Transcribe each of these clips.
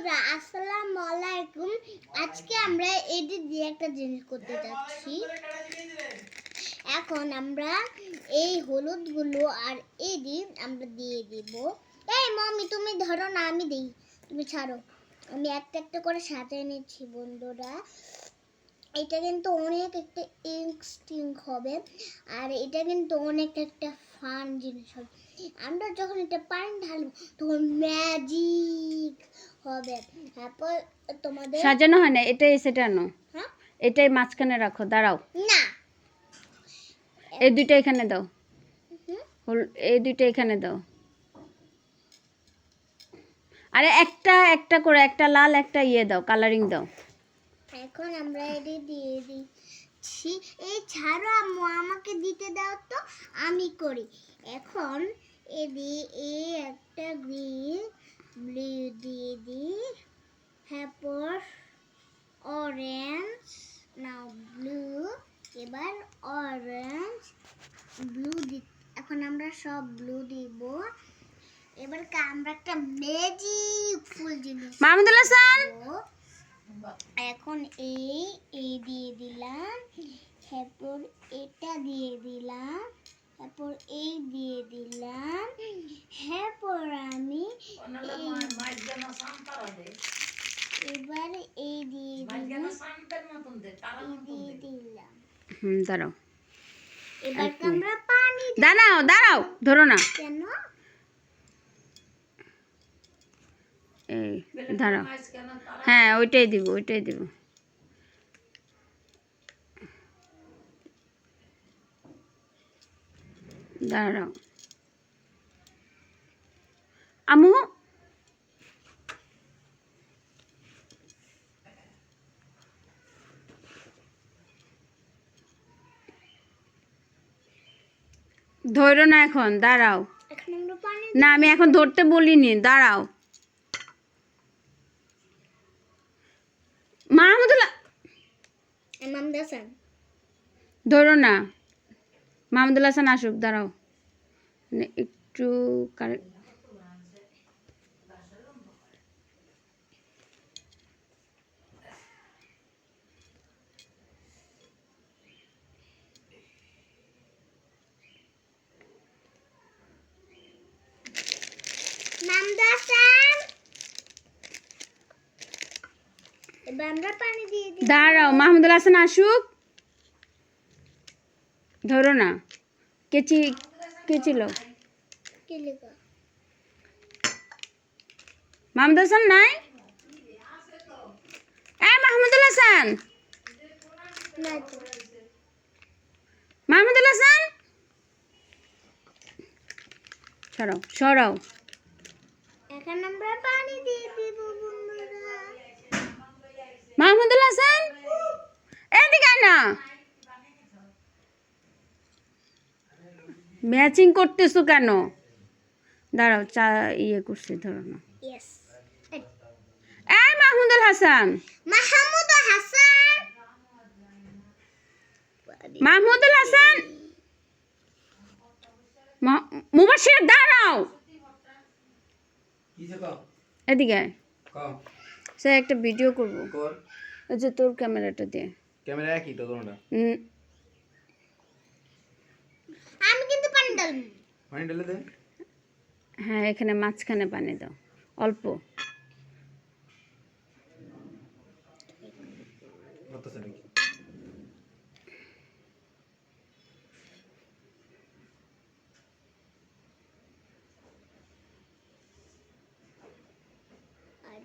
বন্ধুরা আসসালামু আলাইকুম। আজকে আমরা এডিট দিয়ে একটা জিনিস করতে যাচ্ছি। এখন আমরা এই হলুদগুলো আর এডিট আমরা দিয়ে দিব। এই মম্মি তুমি ধরো না, আমি দেই, তুমি ছাড়ো। আমি একটা একটা করে সাজিয়ে নিচ্ছি বন্ধুরা। এটা কিন্তু অনেক একটা ইন্টারেস্টিং হবে আর এটা কিন্তু অনেক একটা ফান জিনিস হবে। আমরা যখন এটা পানি ঢালবো তখন ম্যাজিক হবে। তারপর তোমাদের সাজানো হয় না, এটাই সেটা আনো। হ্যাঁ, এটাই মাঝখানে রাখো, দাঁড়াও। না, এই দুইটা এখানে দাও, হুম, এই দুইটা এখানে দাও। আরে একটা একটা করে, একটা লাল একটা ইয়ে দাও, কালারিং দাও। এখন আমরা এটা দিয়ে দিচ্ছি। এই ছাড়ো আম্মু, আমাকে দিতে দাও তো, আমি করি। এখন এই একটা গ্রিন ব্লু দিয়ে দিই, তারপর অরেঞ্জ, নাও ব্লু, এবার অরেঞ্জ ব্লু এখন আমরা সব ব্লু দিব। এবার আমরা একটা ম্যাজিক ফুল জিনিস মাহমুদুল হাসান, এখন এই দিয়ে দিলাম, তারপর এটা দিয়ে দিলাম, তারপর এই দিয়ে দিলাম, তারপর আমি এবার এই দিয়ে দিলাম। দাঁড়াও, এবার আমরা পানি দাঁড়াও দাঁড়াও, ধরো না। কেন এই দাঁড়াও, হ্যাঁ ওইটাই দিব, ওইটাই দিব। দাঁড়াও আমু, ধরো না এখন, দাঁড়াও। এখন আমরা পানি না আমি এখন ধরতে বলিনি, দাঁড়াও। মাহমুদুল্লাহ, মামদাসান ধরো না, মাহমুদুল হাসান আসুক, দাঁড়াও। একটু মামদাসান এবার আমরা পানি দিয়ে দিই। দাঁড়াও, মাহমুদুল হাসান আসুক, ধরো না। কেচি ছিল কি লেখা? মাহমুদুল হাসান নাই? মাহমুদুল হাসান, না তো। মাহমুদুল হাসান সরাও সরাও। এখন আমরা পানি দিয়ে দিব বন্ধুরা। মাহমুদুল হাসান এদিকে না, ম্যাচিং করতেছো কেন? দাঁড়াও, চা ইয়ে করছি, ধরো না। ইয়েস, মাহমুদুল হাসান, মাহমুদ হাসান, মাহমুদুল হাসান, মুবাশির দাঁড়াও, এদিকে আয়। স্যার একটা ভিডিও করব। ওই যে তোর ক্যামেরাটা দিয়ে। ক্যামেরা কি তো তোমরা? আমি কিন্তু পানি ঢালবো। পানি ঢেলে দে। হ্যাঁ এখানে মাঝখানে পানি দাও, অল্প। হতেছে নাকি? আর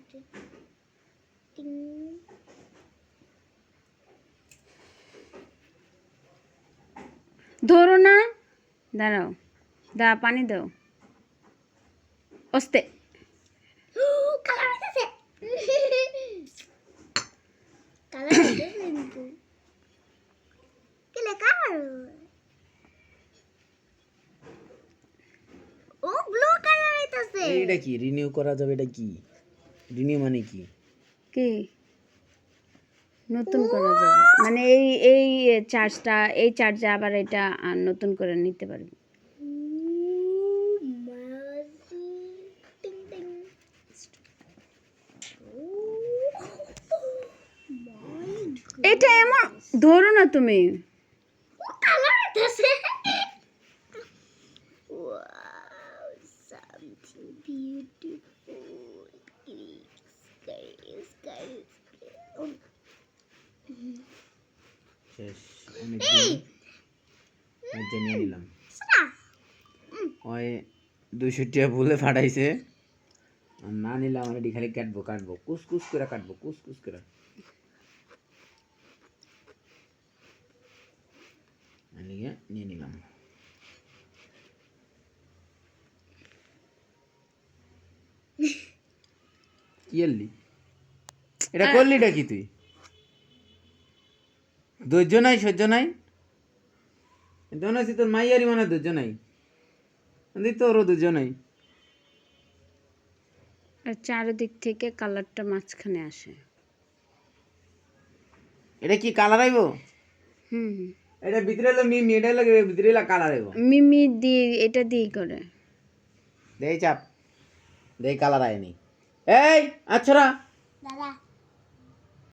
টিং ধরো না, দাঁড়াও, পানি দাও, অস্তে। কালার হইতাছে, কালার হইতাছে কিন্তু কি লেখা? ও ব্লু কালার হইতাছে। এটা কি রিনিউ করা যাবে? এটা কি রিনিউ মানে কি? কি নতুন করা যাবে মানে এই চার্জটা, এই চার্জে আবার এটা নতুন করে নিতে পারবে। টিং টিং এটা এমন ধরো না তুমি। কালার হইতাছে ওয়াও something beautiful guys শেষ অনেক নিয়ে নিলাম ওই 200 টাকা বলে ফাটাইছে আর না নিলাম আমি খালি কাটবো কুসকুস করে কাটবো কুসকুস করে নিয়ে নিলাম কি এলি এটা করলিটা কি তুই ধৈর্য নাই সহ্য নাই জানাইছি তোর মাইয়ারি মানে ধৈর্য নাই তোরও ধৈর্য নাই আর চারিদিক থেকে কালারটা মাঝখানে আসে। এটা কি কালার আইবো হুম এটা ভিতরে হলো মিমি এটা হলো ভিতরে হলো কালার আইবো মিমি দিয়ে এটা দিয়ে করে দেই চাপ দেই কালার আইনি এই আচ্ছা দাদা